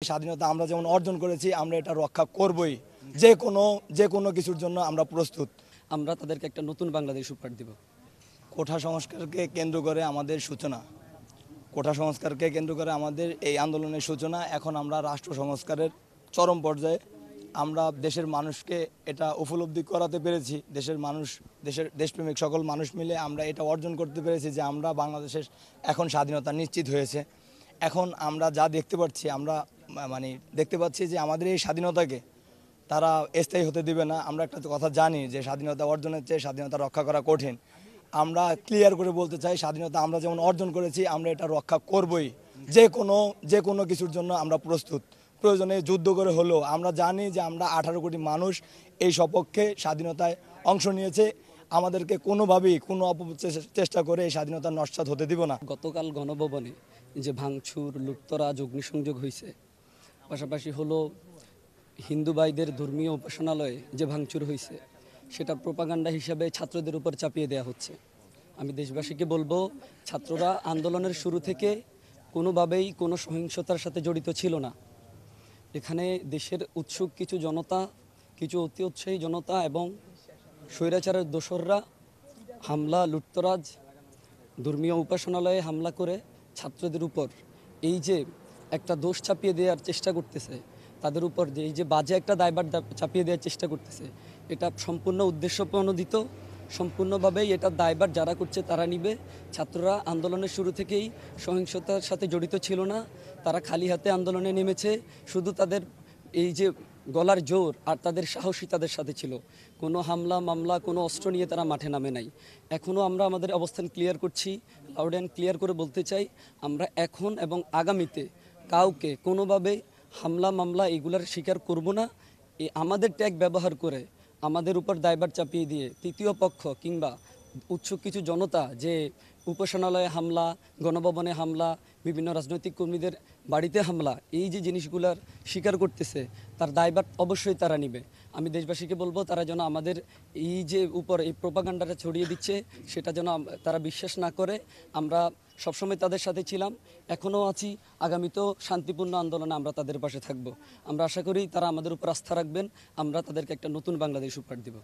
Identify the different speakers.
Speaker 1: স্বাধীনতা আমরা যেমন অর্জন করেছি আমরা এটা রক্ষা করবই। যে কোনো কিছুর জন্য আমরা প্রস্তুত।
Speaker 2: আমরা তাদেরকে একটা নতুন বাংলাদেশ উপহার দিব।
Speaker 1: কোঠা সংস্কারকে কেন্দ্র করে আমাদের সূচনা, কোঠা সংস্কারকে কেন্দ্র করে আমাদের এই আন্দোলনের সূচনা। এখন আমরা রাষ্ট্র সংস্কারের চরম পর্যায়ে। আমরা দেশের মানুষকে এটা উপলব্ধি করাতে পেরেছি। দেশপ্রেমিক সকল মানুষ মিলে আমরা এটা অর্জন করতে পেরেছি যে আমরা বাংলাদেশের এখন স্বাধীনতা নিশ্চিত হয়েছে। এখন আমরা যা দেখতে পাচ্ছি, আমরা দেখতে পাচ্ছি যে আমাদের এই স্বাধীনতাকে তারা স্থায়ী হতে দিবে না। আমরা একটা কথা জানি যে স্বাধীনতা অর্জনের চেয়ে স্বাধীনতা রক্ষা করা কঠিন। আমরা ক্লিয়ার করে বলতে চাই, স্বাধীনতা আমরা যেমন অর্জন করেছি আমরা এটা রক্ষা করবই। যে কোনো কিছুর জন্য আমরা প্রস্তুত। প্রয়োজনে যুদ্ধ করে হলেও আমরা জানি যে আমরা 18 কোটি মানুষ এই সপক্ষে স্বাধীনতায় অংশ নিয়েছে। আমাদেরকে কোনোভাবেই কোনো অপচেষ্টা করে এই স্বাধীনতা নস্যাৎ হতে দিব না।
Speaker 2: গতকাল গণভবনে যে ভাঙচুর, লুটতরাজ, অগ্নিসংযোগ হয়েছে, পাশাপাশি হলো হিন্দু ভাইদের ধর্মীয় উপাসনালয়ে যে ভাঙচুর হয়েছে, সেটা প্রোপাগান্ডা হিসাবে ছাত্রদের উপর চাপিয়ে দেওয়া হচ্ছে। আমি দেশবাসীকে বলবো, ছাত্ররা আন্দোলনের শুরু থেকে কোনোভাবেই কোনো সহিংসতার সাথে জড়িত ছিল না। এখানে দেশের উৎসুক কিছু জনতা, কিছু অতি উৎসাহী জনতা এবং স্বৈরাচারের দোসররা হামলা, লুটতরাজ, ধর্মীয় উপাসনালয়ে হামলা করে ছাত্রদের উপর এই যে একটা দোষ চাপিয়ে দেওয়ার চেষ্টা করতেছে, তাদের উপর যে এই যে বাজে একটা দায়ভার চাপিয়ে দেওয়ার চেষ্টা করতেছে, এটা সম্পূর্ণ উদ্দেশ্য প্রণোদিত। সম্পূর্ণভাবেই এটা দায়ভার যারা করছে তারা নিবে। ছাত্ররা আন্দোলনের শুরু থেকেই সহিংসতার সাথে জড়িত ছিল না। তারা খালি হাতে আন্দোলনে নেমেছে। শুধু তাদের এই যে গলার জোর আর তাদের সাহসী তাদের সাথে ছিল। কোনো হামলা মামলা, কোনো অস্ত্র নিয়ে তারা মাঠে নামে নাই। এখনও আমরা আমাদের অবস্থান ক্লিয়ার করছি, লাউড অ্যান্ড ক্লিয়ার করে বলতে চাই, আমরা এখন এবং আগামীতে কাউকে কোনোভাবে হামলা মামলা এগুলার শিকার করব না। আমাদের ট্যাগ ব্যবহার করে আমাদের উপর দায়ভার চাপিয়ে দিয়ে তৃতীয় পক্ষ কিংবা উৎসুক কিছু জনতা যে উপাসনালয়ে হামলা, গণভবনে হামলা, বিভিন্ন রাজনৈতিক কর্মীদের বাড়িতে হামলা, এই যে জিনিসগুলার স্বীকার করতেছে, তার দায়ভার অবশ্যই তারা নিবে। আমি দেশবাসীকে বলবো, তারা যেন আমাদের এই যে উপর এই প্রোপাগান্ডাটা ছড়িয়ে দিচ্ছে, সেটা যেন তারা বিশ্বাস না করে। আমরা সবসময় তাদের সাথে ছিলাম, এখনও আছি, আগামীতেও শান্তিপূর্ণ আন্দোলনে আমরা তাদের পাশে থাকব। আমরা আশা করি তারা আমাদের উপর আস্থা রাখবেন। আমরা তাদেরকে একটা নতুন বাংলাদেশ উপহার দিব।